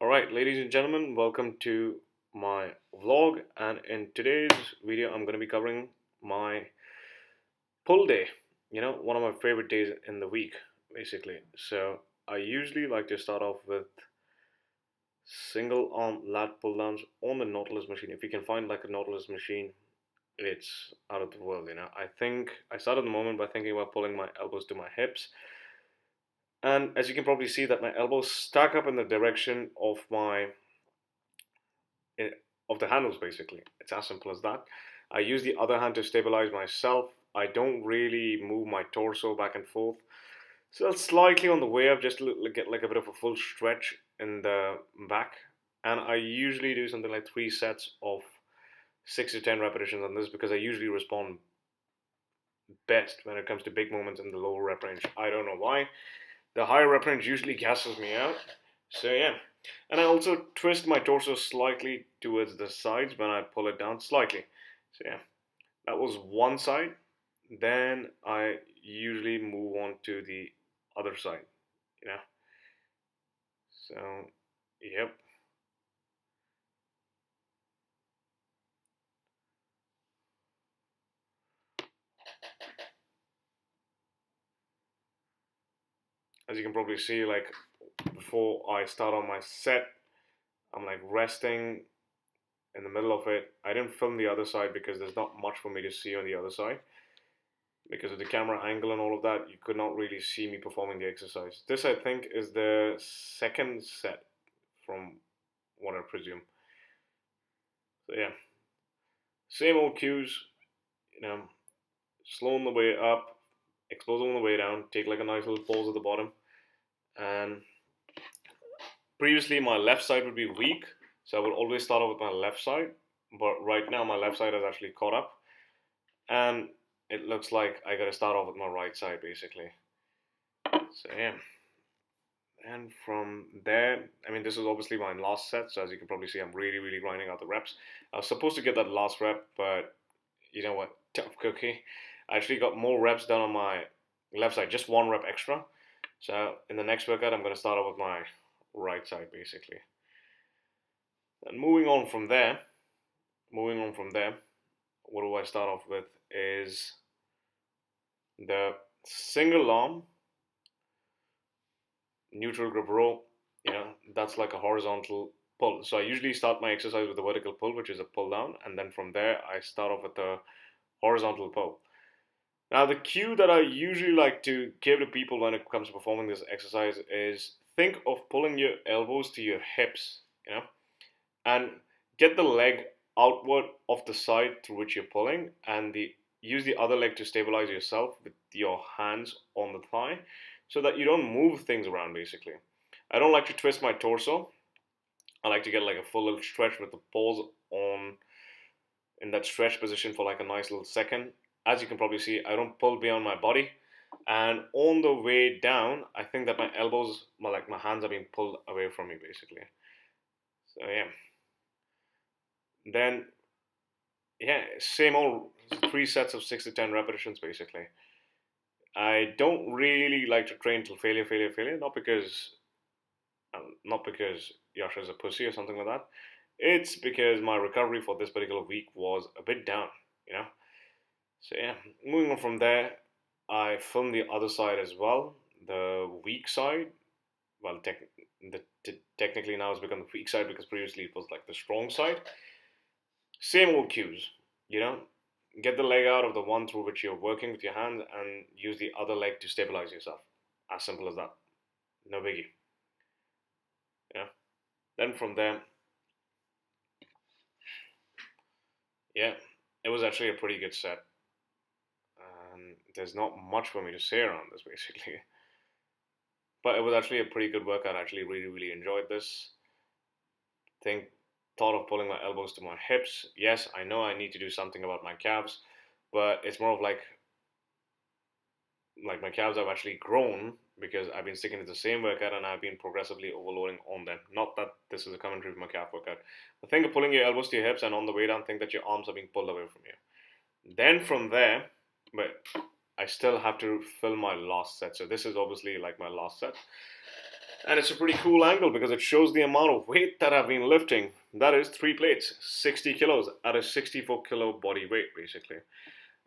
Alright, ladies and gentlemen, welcome to my vlog. And in today's video, I'm going to be covering my pull day. One of my favorite days in the week, basically. So, I usually like to start off with single arm lat pull downs on the Nautilus machine. If you can find like a Nautilus machine, it's out of the world. I think I started the moment by thinking about pulling my elbows to my hips. And as you can probably see that my elbows stack up in the direction of of the handles, basically. It's as simple as that. I use the other hand to stabilize myself. I don't really move my torso back and forth. So that's slightly on the way up, just to get like a bit of a full stretch in the back. And I usually do something like 3 sets of 6 to 10 repetitions on this because I usually respond best when it comes to big movements in the lower rep range. I don't know why. The higher rep range usually gasses me out. So yeah. And I also twist my torso slightly towards the sides when I pull it down slightly. So yeah, that was one side. Then I usually move on to the other side, you know. So, yep. As you can probably see, like before I start on my set, I'm like resting in the middle of it. I didn't film the other side because there's not much for me to see on the other side. Because of the camera angle and all of that, you could not really see me performing the exercise. This, I think, is the second set from what I presume. So yeah, same old cues, you know, slow on the way up, explosive on the way down, take like a nice little pause at the bottom. And previously my left side would be weak, so I would always start off with my left side. But right now my left side has actually caught up, and it looks like I gotta start off with my right side basically. So yeah. And from there, I mean, this is obviously my last set, so as you can probably see, I'm really grinding out the reps. I was supposed to get that last rep, but you know what? Tough cookie. I actually got more reps done on my left side, just one rep extra. So in the next workout, I'm going to start off with my right side, basically. And moving on from there, what do I start off with is the single arm neutral grip row. That's like a horizontal pull. So I usually start my exercise with a vertical pull, which is a pull down, and then from there I start off with a horizontal pull. Now the cue that I usually like to give to people when it comes to performing this exercise is think of pulling your elbows to your hips, and get the leg outward of the side through which you're pulling, and use the other leg to stabilize yourself with your hands on the thigh so that you don't move things around basically. I don't like to twist my torso. I like to get like a full little stretch with the pause on in that stretch position for like a nice little second. As you can probably see, I don't pull beyond my body. And on the way down, I think that my elbows, my hands are being pulled away from me basically. So yeah. Then yeah, same old 3 sets of 6 to 10 repetitions basically. I don't really like to train till failure. Not because Yash is a pussy or something like that. It's because my recovery for this particular week was a bit down, you know. So yeah, moving on from there, I filmed the other side as well, the weak side. Well, technically now it's become the weak side because previously it was like the strong side. Same old cues, you know. Get the leg out of the one through which you're working with your hand and use the other leg to stabilize yourself. As simple as that. No biggie. Yeah. Then from there, yeah, it was actually a pretty good set. And there's not much for me to say around this basically. But it was actually a pretty good workout. I actually really enjoyed this. Think thought of pulling my elbows to my hips. Yes, I know I need to do something about my calves, but it's more of like my calves have actually grown because I've been sticking to the same workout and I've been progressively overloading on them. Not that this is a commentary for my calf workout. But think of pulling your elbows to your hips, and on the way down, think that your arms are being pulled away from you. Then from there, but I still have to film my last set. So this is obviously like my last set. And it's a pretty cool angle because it shows the amount of weight that I've been lifting. That is 3 plates, 60 kilos at a 64 kilo body weight, basically.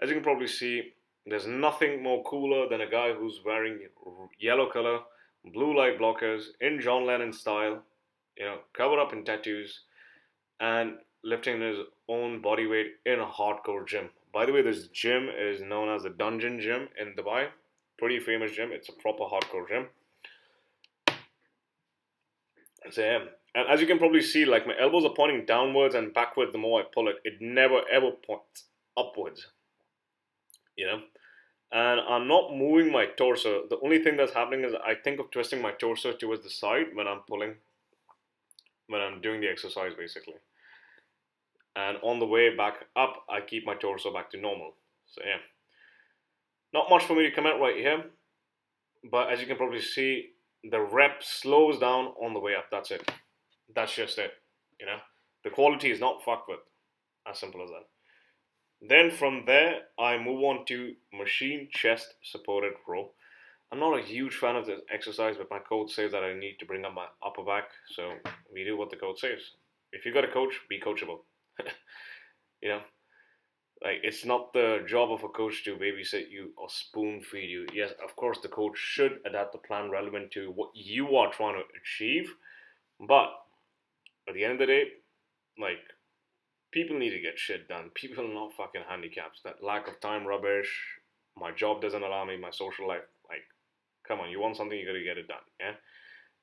As you can probably see, there's nothing more cooler than a guy who's wearing yellow color, blue light blockers in John Lennon style, covered up in tattoos, and lifting his own body weight in a hardcore gym. By the way, this gym is known as the Dungeon Gym in Dubai. Pretty famous gym. It's a proper hardcore gym. So yeah. And as you can probably see, like my elbows are pointing downwards and backwards the more I pull it. It never ever points upwards. You know? And I'm not moving my torso. The only thing that's happening is I think of twisting my torso towards the side when I'm doing the exercise basically. And on the way back up, I keep my torso back to normal. So yeah, not much for me to comment right here, but as you can probably see, the rep slows down on the way up. That's it. That's just it. You know, the quality is not fucked with. As simple as that. Then from there, I move on to machine chest supported row. I'm not a huge fan of this exercise, but my coach says that I need to bring up my upper back, so we do what the coach says. If you got a coach, be coachable. you know, like it's not the job of a coach to babysit you or spoon feed you. Yes, of course, the coach should adapt the plan relevant to what you are trying to achieve, but at the end of the day, like people need to get shit done. People are not fucking handicaps. That lack of time rubbish. My job doesn't allow me. My social life, like, come on, you want something, you gotta get it done. Yeah.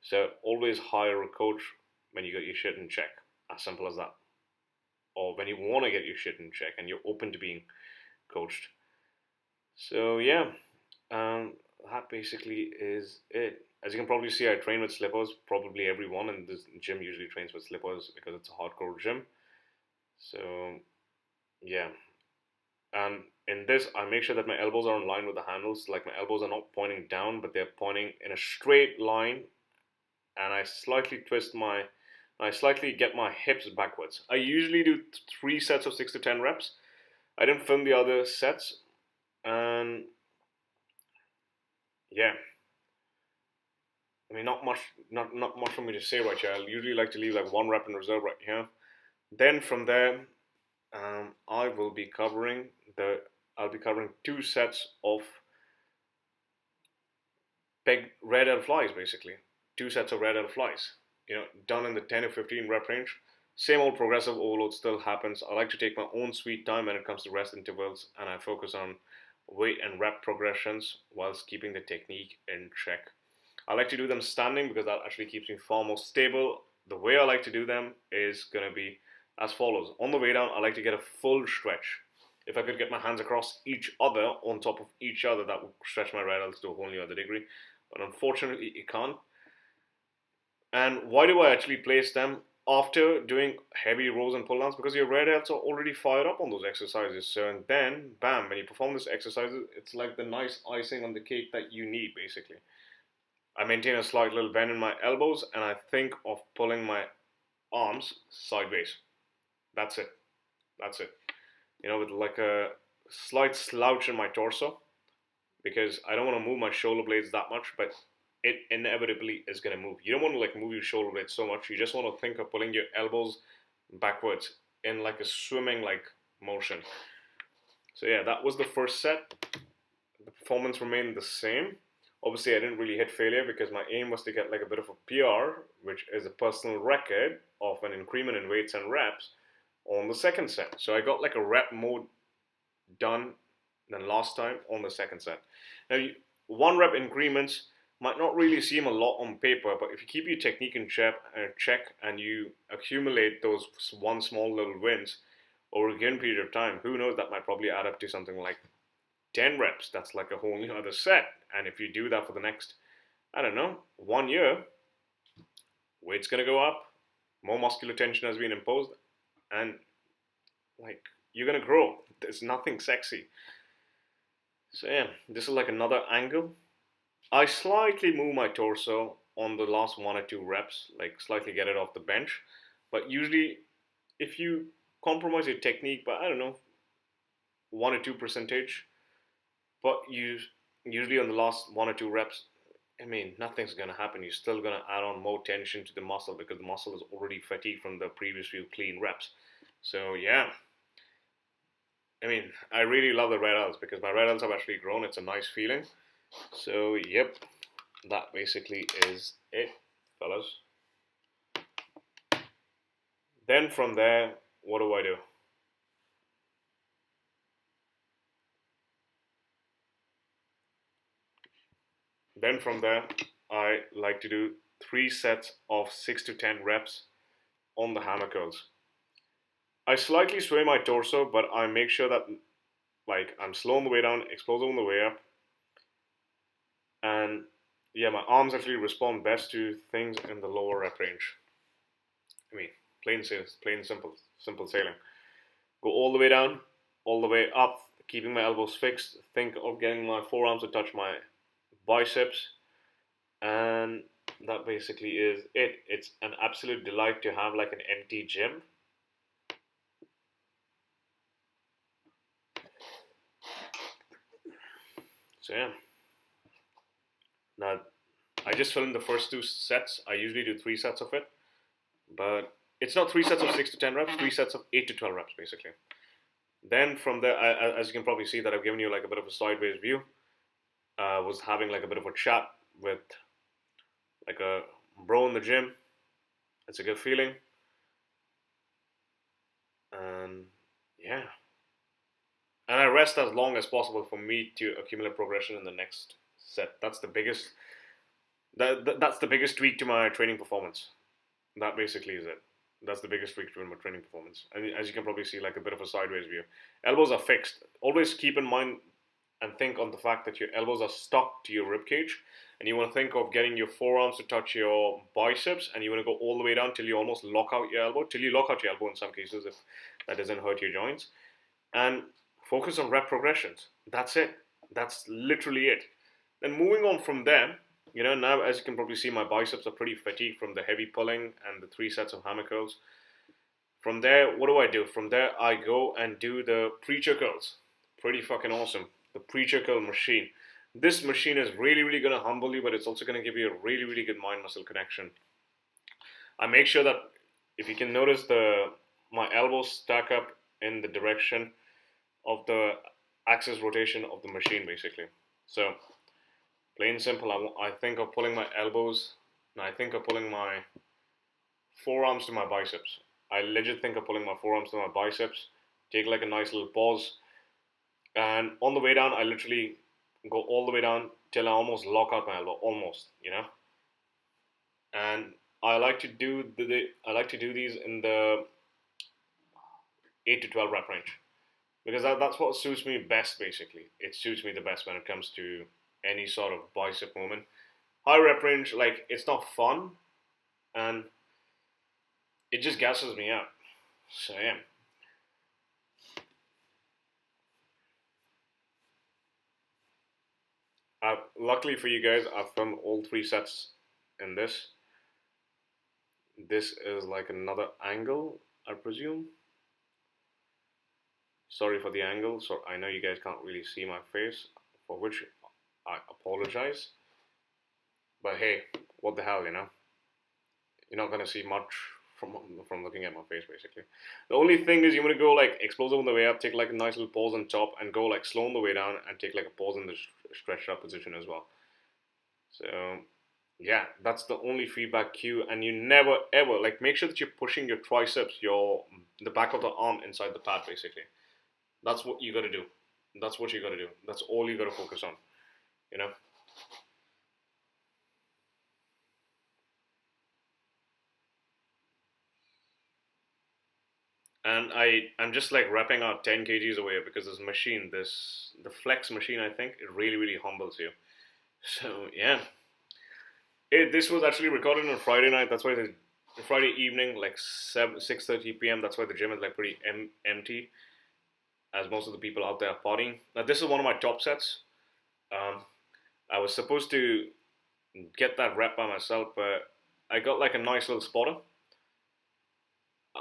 So always hire a coach when you got your shit in check. As simple as that. Or when you want to get your shit in check and you're open to being coached. So yeah, that basically is it. As you can probably see, I train with slippers. Probably everyone in this gym usually trains with slippers because it's a hardcore gym. So yeah, and in this, I make sure that my elbows are in line with the handles. Like my elbows are not pointing down, but they're pointing in a straight line. And I slightly get my hips backwards. I usually do 3 sets of 6 to 10 reps. I didn't film the other sets, and yeah, I mean not much for me to say right here. I usually like to leave like 1 rep in reserve right here. Then from there, I will be covering the I'll be covering 2 sets of peg red L flies basically. 2 sets of red L flies. Done in the 10 to 15 rep range. Same old progressive overload still happens. I like to take my own sweet time when it comes to rest intervals, and I focus on weight and rep progressions whilst keeping the technique in check. I like to do them standing because that actually keeps me far more stable. The way I like to do them is going to be as follows. On the way down, I like to get a full stretch. If I could get my hands across each other, on top of each other, that would stretch my right elbows to a whole new other degree. But unfortunately, it can't. And why do I actually place them after doing heavy rows and pull downs? Because your red delts are already fired up on those exercises. So, and then, bam, when you perform these exercises, it's like the nice icing on the cake that you need, basically. I maintain a slight little bend in my elbows, and I think of pulling my arms sideways. That's it. That's it. With like a slight slouch in my torso, because I don't want to move my shoulder blades that much, but it inevitably is going to move. You don't want to like move your shoulder blades so much. You just want to think of pulling your elbows backwards in like a swimming like motion. So yeah, that was the first set. The performance remained the same. Obviously, I didn't really hit failure because my aim was to get like a bit of a PR, which is a personal record of an increment in weights and reps on the second set. So I got like a rep mode done than last time on the second set. Now, 1 rep increments might not really seem a lot on paper, but if you keep your technique in check and you accumulate those one small little wins over a given period of time, who knows, that might probably add up to something like 10 reps. That's like a whole new other set. And if you do that for the next, I don't know, 1 year, weight's going to go up, more muscular tension has been imposed, and like you're going to grow. There's nothing sexy. So yeah, this is like another angle. I slightly move my torso on the last 1 or 2 reps, like slightly get it off the bench. But usually, if you compromise your technique by, I don't know, 1 or 2 percentage, but you usually on the last 1 or 2 reps, I mean, nothing's gonna happen. You're still gonna add on more tension to the muscle because the muscle is already fatigued from the previous few clean reps. So yeah, I mean, I really love the red L's because my red L's have actually grown. It's a nice feeling. So yep, that basically is it, fellas. Then from there, what do I do? Then from there, I like to do 3 sets of 6 to 10 reps on the hammer curls. I slightly sway my torso, but I make sure that like I'm slow on the way down, explosive on the way up, and yeah, my arms actually respond best to things in the lower rep range. I mean, plain simple, simple sailing. Go all the way down, all the way up, keeping my elbows fixed. Think of getting my forearms to touch my biceps, and that basically is it. It's an absolute delight to have like an empty gym. So yeah, now I just filmed the first 2 sets. I usually do 3 sets of it, but it's not 3 sets of 6 to 10 reps. 3 sets of 8 to 12 reps basically. Then from there, as you can probably see, that I've given you like a bit of a sideways view. Was having like a bit of a chat with like a bro in the gym. It's a good feeling, and yeah, and I rest as long as possible for me to accumulate progression in the next set. That's the biggest tweak to my training performance. That basically is it. That's the biggest tweak to my training performance. And as you can probably see, like a bit of a sideways view. Elbows are fixed. Always keep in mind and think on the fact that your elbows are stuck to your rib cage, and you want to think of getting your forearms to touch your biceps, and you want to go all the way down till you almost lock out your elbow, till you lock out your elbow in some cases if that doesn't hurt your joints, and focus on rep progressions. That's it. That's literally it. Then moving on from there, now as you can probably see, my biceps are pretty fatigued from the heavy pulling and the 3 sets of hammer curls. From there, what do I do? From there, I go and do the preacher curls. Pretty fucking awesome. The preacher curl machine. This machine is really, really going to humble you, but it's also going to give you a really, really good mind muscle connection. I make sure that if you can notice my elbows stack up in the direction of the axis rotation of the machine, basically. So, plain simple, I think of pulling my elbows, and I think of pulling my forearms to my biceps. I legit think of pulling my forearms to my biceps, take like a nice little pause, and on the way down, I literally go all the way down till I almost lock out my elbow, almost. And I like to do I like to do these in the 8 to 12 rep range because that's what suits me best. Basically, it suits me the best when it comes to any sort of bicep movement. High rep range, like it's not fun, and it just gasses me up. So yeah. Luckily for you guys, I've filmed all 3 sets in this. This is like another angle, I presume. Sorry for the angle, so I know you guys can't really see my face, for which I apologize. But hey, what the hell? You're not gonna see much from looking at my face, basically. The only thing is you want to go like explosive on the way up, take like a nice little pause on top, and go like slow on the way down, and take like a pause in the stretched out position as well. So yeah, that's the only feedback cue, and you never ever like make sure that you're pushing your triceps, the back of the arm inside the pad, basically. That's what you got to do. That's what you got to do. That's all you got to focus on. You know. And I'm just like wrapping out 10 kgs away because this machine, the flex machine, I think it really really humbles you. So yeah, this was actually recorded on Friday night. That's why the Friday evening, like 6:30 p.m. That's why the gym is like pretty empty, as most of the people out there are partying. Now this is one of my top sets. Um, I was supposed to get that rep by myself, but I got like a nice little spotter.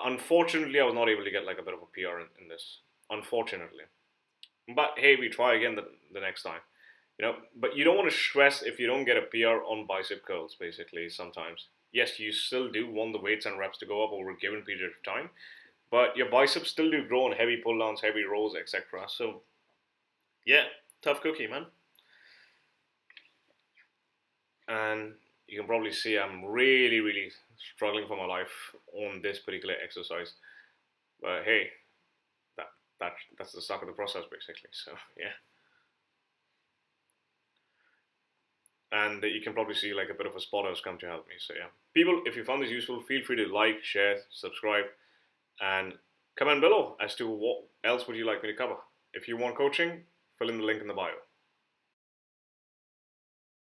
Unfortunately, I was not able to get like a bit of a PR in this. Unfortunately, but hey, we try again the next time. But you don't want to stress if you don't get a PR on bicep curls, basically, sometimes. Yes, you still do want the weights and reps to go up over a given period of time, but your biceps still do grow on heavy pull downs, heavy rows, etc. So, yeah, tough cookie, man. And you can probably see I'm really, really struggling for my life on this particular exercise. But hey, that that's the suck of the process, basically. So, yeah. And you can probably see like a bit of a spotter has come to help me. So yeah, people, if you found this useful, feel free to like, share, subscribe, and comment below as to what else would you like me to cover. If you want coaching, fill in the link in the bio.